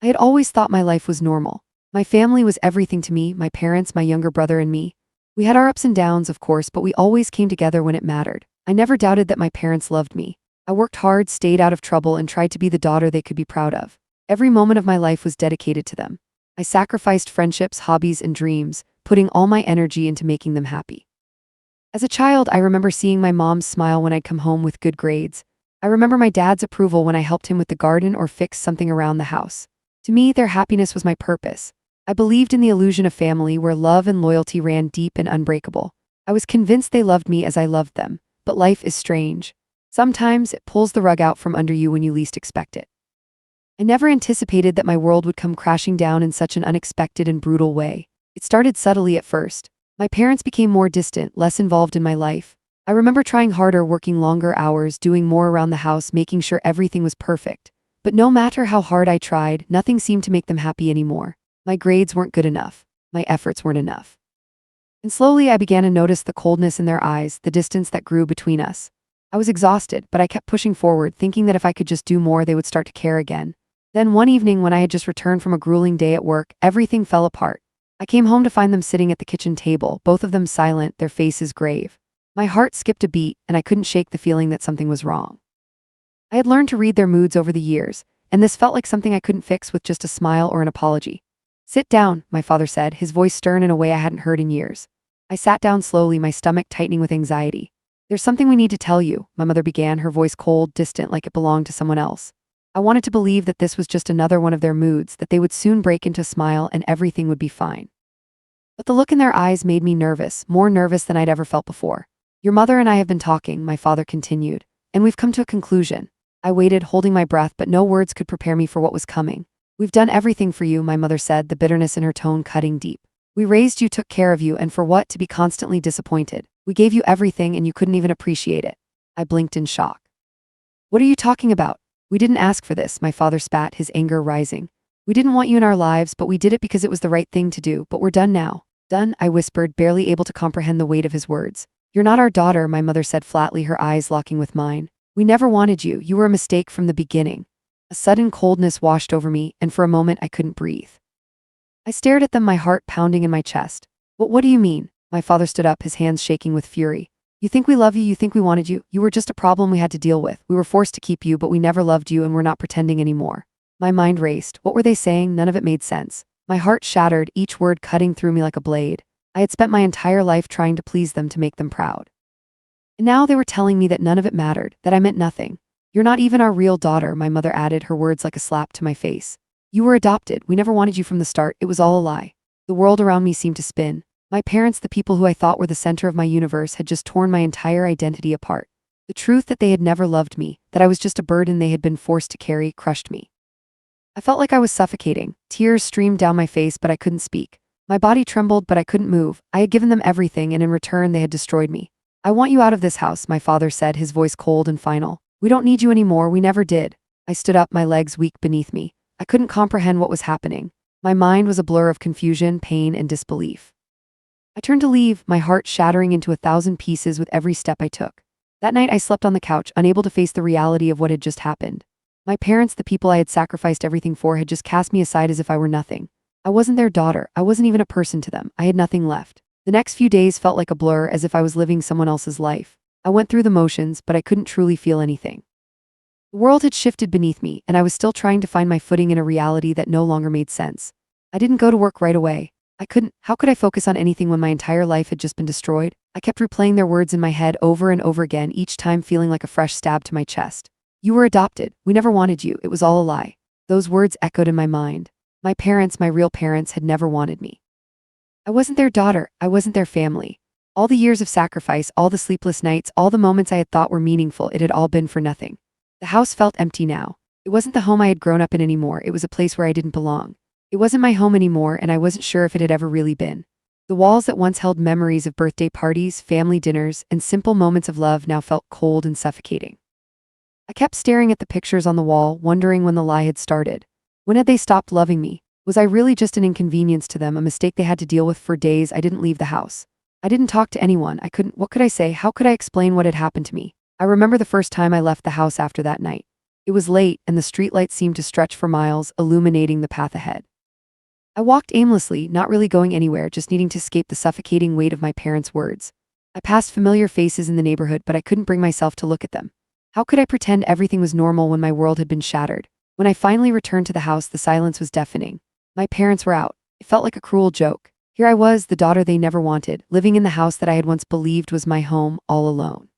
I had always thought my life was normal. My family was everything to me, my parents, my younger brother, and me. We had our ups and downs, of course, but we always came together when it mattered. I never doubted that my parents loved me. I worked hard, stayed out of trouble, and tried to be the daughter they could be proud of. Every moment of my life was dedicated to them. I sacrificed friendships, hobbies, and dreams, putting all my energy into making them happy. As a child, I remember seeing my mom's smile when I'd come home with good grades. I remember my dad's approval when I helped him with the garden or fixed something around the house. To me, their happiness was my purpose. I believed in the illusion of family where love and loyalty ran deep and unbreakable. I was convinced they loved me as I loved them, but life is strange. Sometimes it pulls the rug out from under you when you least expect it. I never anticipated that my world would come crashing down in such an unexpected and brutal way. It started subtly at first. My parents became more distant, less involved in my life. I remember trying harder, working longer hours, doing more around the house, making sure everything was perfect. But no matter how hard I tried, nothing seemed to make them happy anymore. My grades weren't good enough. My efforts weren't enough. And slowly I began to notice the coldness in their eyes, the distance that grew between us. I was exhausted, but I kept pushing forward, thinking that if I could just do more, they would start to care again. Then one evening, when I had just returned from a grueling day at work, everything fell apart. I came home to find them sitting at the kitchen table, both of them silent, their faces grave. My heart skipped a beat, and I couldn't shake the feeling that something was wrong. I had learned to read their moods over the years, and this felt like something I couldn't fix with just a smile or an apology. "Sit down," my father said, his voice stern in a way I hadn't heard in years. I sat down slowly, my stomach tightening with anxiety. "There's something we need to tell you," my mother began, her voice cold, distant, like it belonged to someone else. I wanted to believe that this was just another one of their moods, that they would soon break into a smile and everything would be fine. But the look in their eyes made me nervous, more nervous than I'd ever felt before. "Your mother and I have been talking," my father continued, "and we've come to a conclusion." I waited, holding my breath, but no words could prepare me for what was coming. "We've done everything for you," my mother said, the bitterness in her tone cutting deep. "We raised you, took care of you, and for what? To be constantly disappointed. We gave you everything and you couldn't even appreciate it." I blinked in shock. "What are you talking about? We didn't ask for this," my father spat, his anger rising. "We didn't want you in our lives, but we did it because it was the right thing to do, but we're done now." "Done?" I whispered, barely able to comprehend the weight of his words. "You're not our daughter," my mother said flatly, her eyes locking with mine. "We never wanted you. You were a mistake from the beginning." A sudden coldness washed over me, and for a moment I couldn't breathe. I stared at them, my heart pounding in my chest. What do you mean?" My father stood up, his hands shaking with fury. "You think we love you, you think we wanted you. You were just a problem we had to deal with. We were forced to keep you, but we never loved you, and we're not pretending anymore." My mind raced. What were they saying? None of it made sense. My heart shattered, each word cutting through me like a blade. I had spent my entire life trying to please them, to make them proud. And now they were telling me that none of it mattered, that I meant nothing. "You're not even our real daughter," my mother added, her words like a slap to my face. "You were adopted. We never wanted you from the start. It was all a lie." The world around me seemed to spin. My parents, the people who I thought were the center of my universe, had just torn my entire identity apart. The truth that they had never loved me, that I was just a burden they had been forced to carry, crushed me. I felt like I was suffocating. Tears streamed down my face, but I couldn't speak. My body trembled, but I couldn't move. I had given them everything, and in return they had destroyed me. "I want you out of this house," my father said, his voice cold and final. "We don't need you anymore. We never did." I stood up, my legs weak beneath me. I couldn't comprehend what was happening. My mind was a blur of confusion, pain, and disbelief. I turned to leave, my heart shattering into 1,000 pieces with every step I took. That night I slept on the couch, unable to face the reality of what had just happened. My parents, the people I had sacrificed everything for, had just cast me aside as if I were nothing. I wasn't their daughter. I wasn't even a person to them. I had nothing left. The next few days felt like a blur, as if I was living someone else's life. I went through the motions, but I couldn't truly feel anything. The world had shifted beneath me, and I was still trying to find my footing in a reality that no longer made sense. I didn't go to work right away. How could I focus on anything when my entire life had just been destroyed? I kept replaying their words in my head over and over again, each time feeling like a fresh stab to my chest. "You were adopted. We never wanted you. It was all a lie." Those words echoed in my mind. My parents, my real parents, had never wanted me. I wasn't their daughter. I wasn't their family. All the years of sacrifice, all the sleepless nights, all the moments I had thought were meaningful, it had all been for nothing. The house felt empty now. It wasn't the home I had grown up in anymore. It was a place where I didn't belong. It wasn't my home anymore, and I wasn't sure if it had ever really been. The walls that once held memories of birthday parties, family dinners, and simple moments of love now felt cold and suffocating. I kept staring at the pictures on the wall, wondering when the lie had started. When had they stopped loving me? Was I really just an inconvenience to them, a mistake they had to deal with? For days I didn't leave the house. I didn't talk to anyone. What could I say? How could I explain what had happened to me? I remember the first time I left the house after that night. It was late, and the streetlights seemed to stretch for miles, illuminating the path ahead. I walked aimlessly, not really going anywhere, just needing to escape the suffocating weight of my parents' words. I passed familiar faces in the neighborhood, but I couldn't bring myself to look at them. How could I pretend everything was normal when my world had been shattered? When I finally returned to the house, the silence was deafening. My parents were out. It felt like a cruel joke. Here I was, the daughter they never wanted, living in the house that I had once believed was my home, all alone.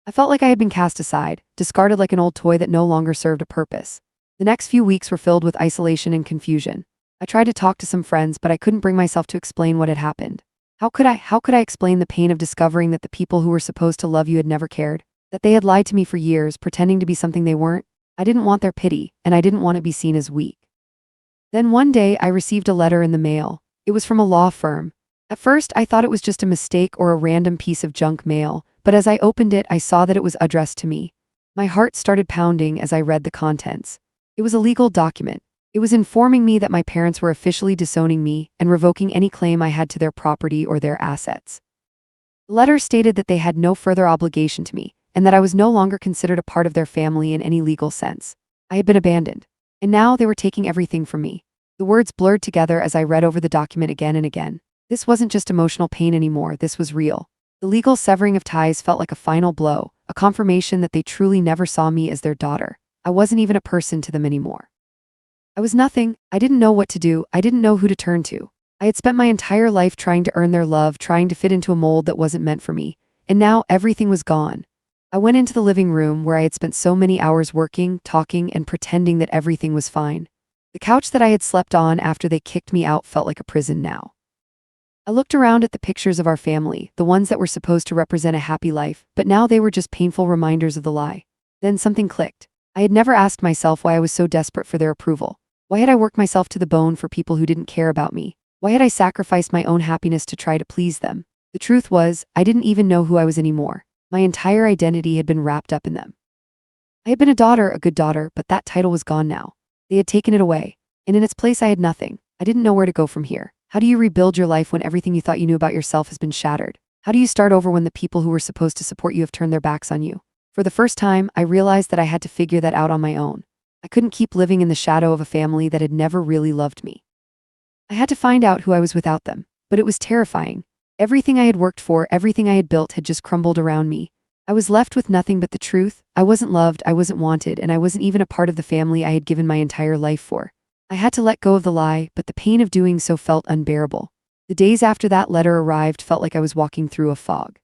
I felt like I had been cast aside, discarded like an old toy that no longer served a purpose. The next few weeks were filled with isolation and confusion. I tried to talk to some friends, but I couldn't bring myself to explain what had happened. How could I explain the pain of discovering that the people who were supposed to love you had never cared? That they had lied to me for years, pretending to be something they weren't? I didn't want their pity, and I didn't want to be seen as weak. Then one day, I received a letter in the mail. It was from a law firm. At first, I thought it was just a mistake or a random piece of junk mail, but as I opened it, I saw that it was addressed to me. My heart started pounding as I read the contents. It was a legal document. It was informing me that my parents were officially disowning me and revoking any claim I had to their property or their assets. The letter stated that they had no further obligation to me, and that I was no longer considered a part of their family in any legal sense. I had been abandoned, and now they were taking everything from me. The words blurred together as I read over the document again and again. This wasn't just emotional pain anymore, this was real. The legal severing of ties felt like a final blow, a confirmation that they truly never saw me as their daughter. I wasn't even a person to them anymore. I was nothing. I didn't know what to do. I didn't know who to turn to. I had spent my entire life trying to earn their love, trying to fit into a mold that wasn't meant for me. And now everything was gone. I went into the living room where I had spent so many hours working, talking, and pretending that everything was fine. The couch that I had slept on after they kicked me out felt like a prison now. I looked around at the pictures of our family, the ones that were supposed to represent a happy life, but now they were just painful reminders of the lie. Then something clicked. I had never asked myself why I was so desperate for their approval. Why had I worked myself to the bone for people who didn't care about me? Why had I sacrificed my own happiness to try to please them? The truth was, I didn't even know who I was anymore. My entire identity had been wrapped up in them. I had been a daughter, a good daughter, but that title was gone now. They had taken it away, and in its place I had nothing. I didn't know where to go from here. How do you rebuild your life when everything you thought you knew about yourself has been shattered? How do you start over when the people who were supposed to support you have turned their backs on you? For the first time, I realized that I had to figure that out on my own. I couldn't keep living in the shadow of a family that had never really loved me. I had to find out who I was without them, but it was terrifying. Everything I had worked for, everything I had built had just crumbled around me. I was left with nothing but the truth. I wasn't loved, I wasn't wanted, and I wasn't even a part of the family I had given my entire life for. I had to let go of the lie, but the pain of doing so felt unbearable. The days after that letter arrived felt like I was walking through a fog.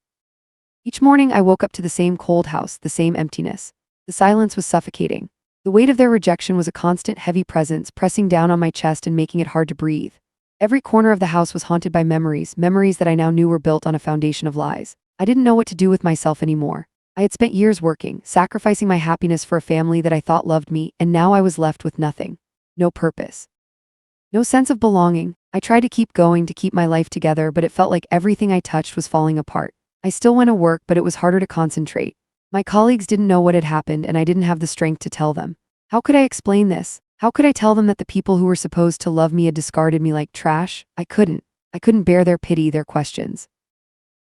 Each morning I woke up to the same cold house, the same emptiness. The silence was suffocating. The weight of their rejection was a constant, heavy presence, pressing down on my chest and making it hard to breathe. Every corner of the house was haunted by memories that I now knew were built on a foundation of lies. I didn't know what to do with myself anymore. I had spent years working, sacrificing my happiness for a family that I thought loved me, and now I was left with nothing. No purpose. No sense of belonging. I tried to keep going, to keep my life together, but it felt like everything I touched was falling apart. I still went to work, but it was harder to concentrate. My colleagues didn't know what had happened, and I didn't have the strength to tell them. How could I explain this? How could I tell them that the people who were supposed to love me had discarded me like trash? I couldn't. I couldn't bear their pity, their questions.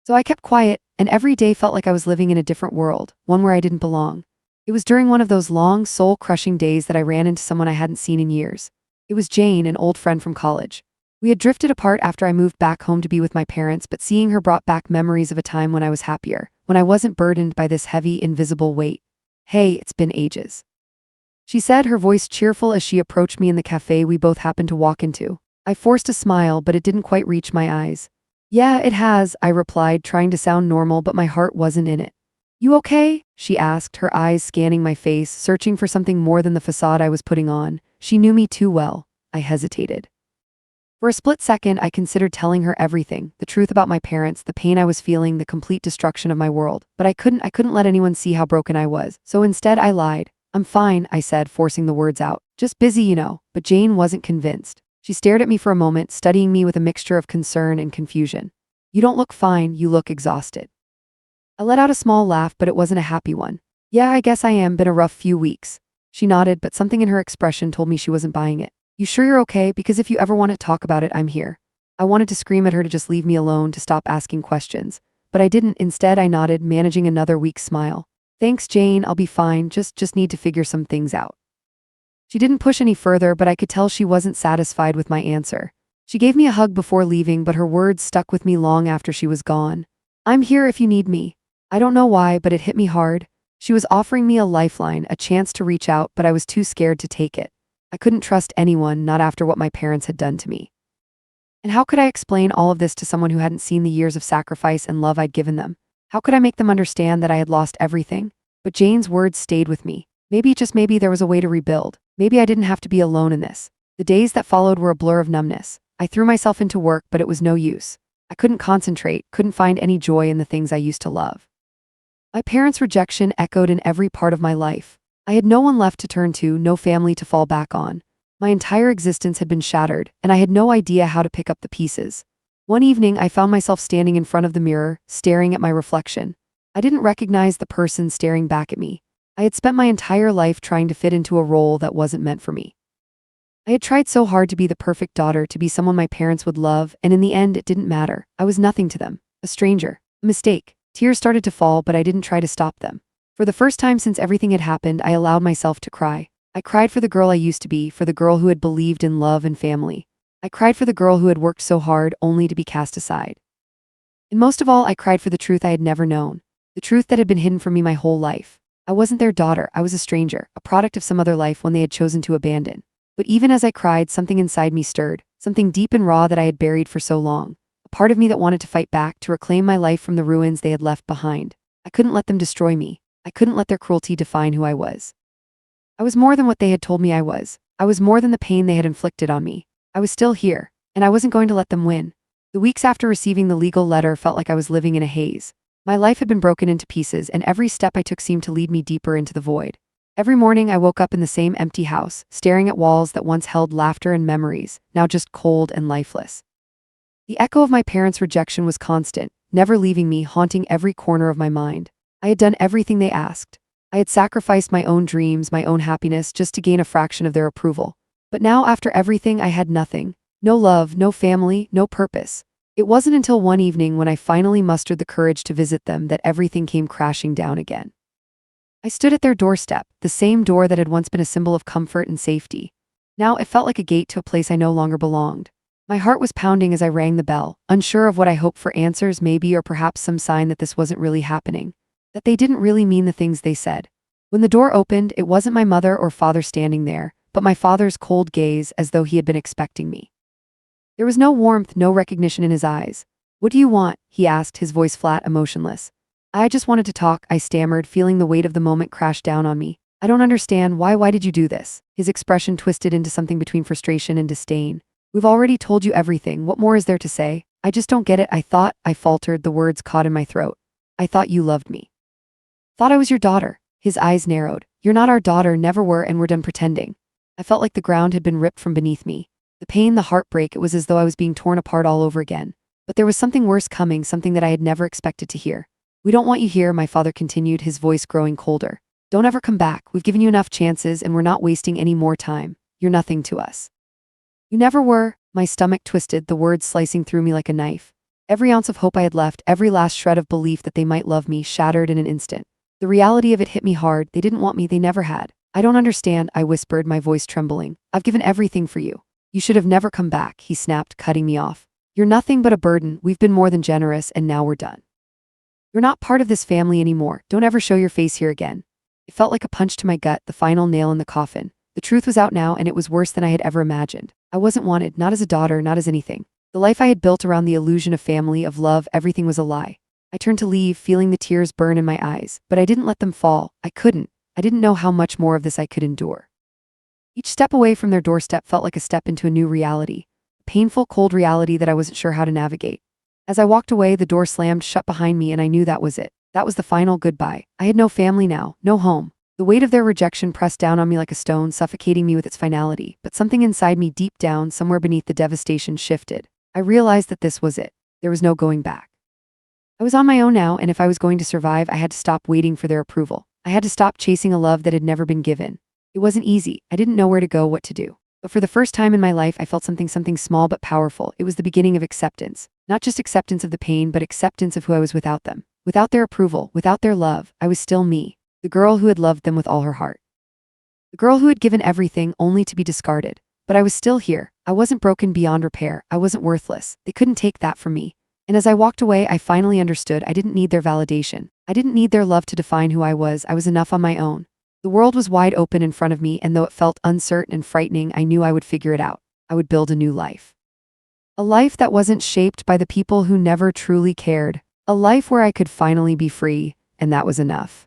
So I kept quiet, and every day felt like I was living in a different world, one where I didn't belong. It was during one of those long, soul-crushing days that I ran into someone I hadn't seen in years. It was Jane, an old friend from college. We had drifted apart after I moved back home to be with my parents, but seeing her brought back memories of a time when I was happier, when I wasn't burdened by this heavy, invisible weight. "Hey, it's been ages," she said, her voice cheerful as she approached me in the cafe we both happened to walk into. I forced a smile, but it didn't quite reach my eyes. "Yeah, it has," I replied, trying to sound normal, but my heart wasn't in it. "You okay?" she asked, her eyes scanning my face, searching for something more than the facade I was putting on. She knew me too well. I hesitated. For a split second, I considered telling her everything, the truth about my parents, the pain I was feeling, the complete destruction of my world. But I couldn't let anyone see how broken I was. So instead, I lied. "I'm fine," I said, forcing the words out. "Just busy, you know." But Jane wasn't convinced. She stared at me for a moment, studying me with a mixture of concern and confusion. "You don't look fine, you look exhausted." I let out a small laugh, but it wasn't a happy one. "Yeah, I guess I am. Been a rough few weeks." She nodded, but something in her expression told me she wasn't buying it. "You sure you're okay? Because if you ever want to talk about it, I'm here." I wanted to scream at her to just leave me alone, to stop asking questions. But I didn't. Instead, I nodded, managing another weak smile. Thanks, Jane, I'll be fine, just need to figure some things out. She didn't push any further, but I could tell she wasn't satisfied with my answer. She gave me a hug before leaving, but her words stuck with me long after she was gone. I'm here if you need me. I don't know why, but it hit me hard. She was offering me a lifeline, a chance to reach out, but I was too scared to take it. I couldn't trust anyone, not after what my parents had done to me. And how could I explain all of this to someone who hadn't seen the years of sacrifice and love I'd given them? How could I make them understand that I had lost everything? But Jane's words stayed with me. Maybe, just maybe, there was a way to rebuild. Maybe I didn't have to be alone in this. The days that followed were a blur of numbness. I threw myself into work, but it was no use. I couldn't concentrate, couldn't find any joy in the things I used to love. My parents' rejection echoed in every part of my life. I had no one left to turn to, no family to fall back on. My entire existence had been shattered, and I had no idea how to pick up the pieces. One evening, I found myself standing in front of the mirror, staring at my reflection. I didn't recognize the person staring back at me. I had spent my entire life trying to fit into a role that wasn't meant for me. I had tried so hard to be the perfect daughter, to be someone my parents would love, and in the end, it didn't matter. I was nothing to them, a stranger, a mistake. Tears started to fall, but I didn't try to stop them. For the first time since everything had happened, I allowed myself to cry. I cried for the girl I used to be, for the girl who had believed in love and family. I cried for the girl who had worked so hard only to be cast aside. And most of all, I cried for the truth I had never known, the truth that had been hidden from me my whole life. I wasn't their daughter, I was a stranger, a product of some other life one they had chosen to abandon. But even as I cried, something inside me stirred, something deep and raw that I had buried for so long, a part of me that wanted to fight back, to reclaim my life from the ruins they had left behind. I couldn't let them destroy me. I couldn't let their cruelty define who I was. I was more than what they had told me I was. I was more than the pain they had inflicted on me. I was still here, and I wasn't going to let them win. The weeks after receiving the legal letter felt like I was living in a haze. My life had been broken into pieces, and every step I took seemed to lead me deeper into the void. Every morning I woke up in the same empty house, staring at walls that once held laughter and memories, now just cold and lifeless. The echo of my parents' rejection was constant, never leaving me, haunting every corner of my mind. I had done everything they asked. I had sacrificed my own dreams, my own happiness, just to gain a fraction of their approval. But now, after everything, I had nothing. No love, no family, no purpose. It wasn't until one evening, when I finally mustered the courage to visit them, that everything came crashing down again. I stood at their doorstep, the same door that had once been a symbol of comfort and safety. Now it felt like a gate to a place I no longer belonged. My heart was pounding as I rang the bell, unsure of what I hoped for, answers maybe, or perhaps some sign that this wasn't really happening, that they didn't really mean the things they said. When the door opened, it wasn't my mother or father standing there, but my father's cold gaze, as though he had been expecting me. There was no warmth, no recognition in his eyes. "What do you want?" he asked, his voice flat, emotionless. "I just wanted to talk," I stammered, feeling the weight of the moment crash down on me. "I don't understand. Why did you do this?" His expression twisted into something between frustration and disdain. "We've already told you everything. What more is there to say? I just don't get it. I faltered, the words caught in my throat. "I thought you loved me. Thought I was your daughter." His eyes narrowed. "You're not our daughter, never were, and we're done pretending." I felt like the ground had been ripped from beneath me. The pain, the heartbreak, it was as though I was being torn apart all over again. But there was something worse coming, something that I had never expected to hear. "We don't want you here," my father continued, his voice growing colder. "Don't ever come back. We've given you enough chances, and we're not wasting any more time. You're nothing to us." "You never were." My stomach twisted, the words slicing through me like a knife. Every ounce of hope I had left, every last shred of belief that they might love me, shattered in an instant. The reality of it hit me hard. They didn't want me, they never had. "I don't understand," I whispered, my voice trembling. "I've given everything for you." "You should have never come back," he snapped, cutting me off. "You're nothing but a burden. We've been more than generous, and now we're done. You're not part of this family anymore. Don't ever show your face here again." It felt like a punch to my gut, the final nail in the coffin. The truth was out now, and it was worse than I had ever imagined. I wasn't wanted, not as a daughter, not as anything. The life I had built around the illusion of family, of love, everything was a lie. I turned to leave, feeling the tears burn in my eyes, but I didn't let them fall. I couldn't. I didn't know how much more of this I could endure. Each step away from their doorstep felt like a step into a new reality, a painful, cold reality that I wasn't sure how to navigate. As I walked away, the door slammed shut behind me, and I knew that was it. That was the final goodbye. I had no family now, no home. The weight of their rejection pressed down on me like a stone, suffocating me with its finality. But something inside me, deep down, somewhere beneath the devastation, shifted. I realized that this was it. There was no going back. I was on my own now, and if I was going to survive, I had to stop waiting for their approval. I had to stop chasing a love that had never been given. It wasn't easy. I didn't know where to go, what to do. But for the first time in my life, I felt something small but powerful. It was the beginning of acceptance. Not just acceptance of the pain, but acceptance of who I was without them. Without their approval, without their love, I was still me. The girl who had loved them with all her heart. The girl who had given everything only to be discarded. But I was still here. I wasn't broken beyond repair. I wasn't worthless. They couldn't take that from me. And as I walked away, I finally understood I didn't need their validation. I didn't need their love to define who I was. I was enough on my own. The world was wide open in front of me, and though it felt uncertain and frightening, I knew I would figure it out. I would build a new life. A life that wasn't shaped by the people who never truly cared. A life where I could finally be free, and that was enough.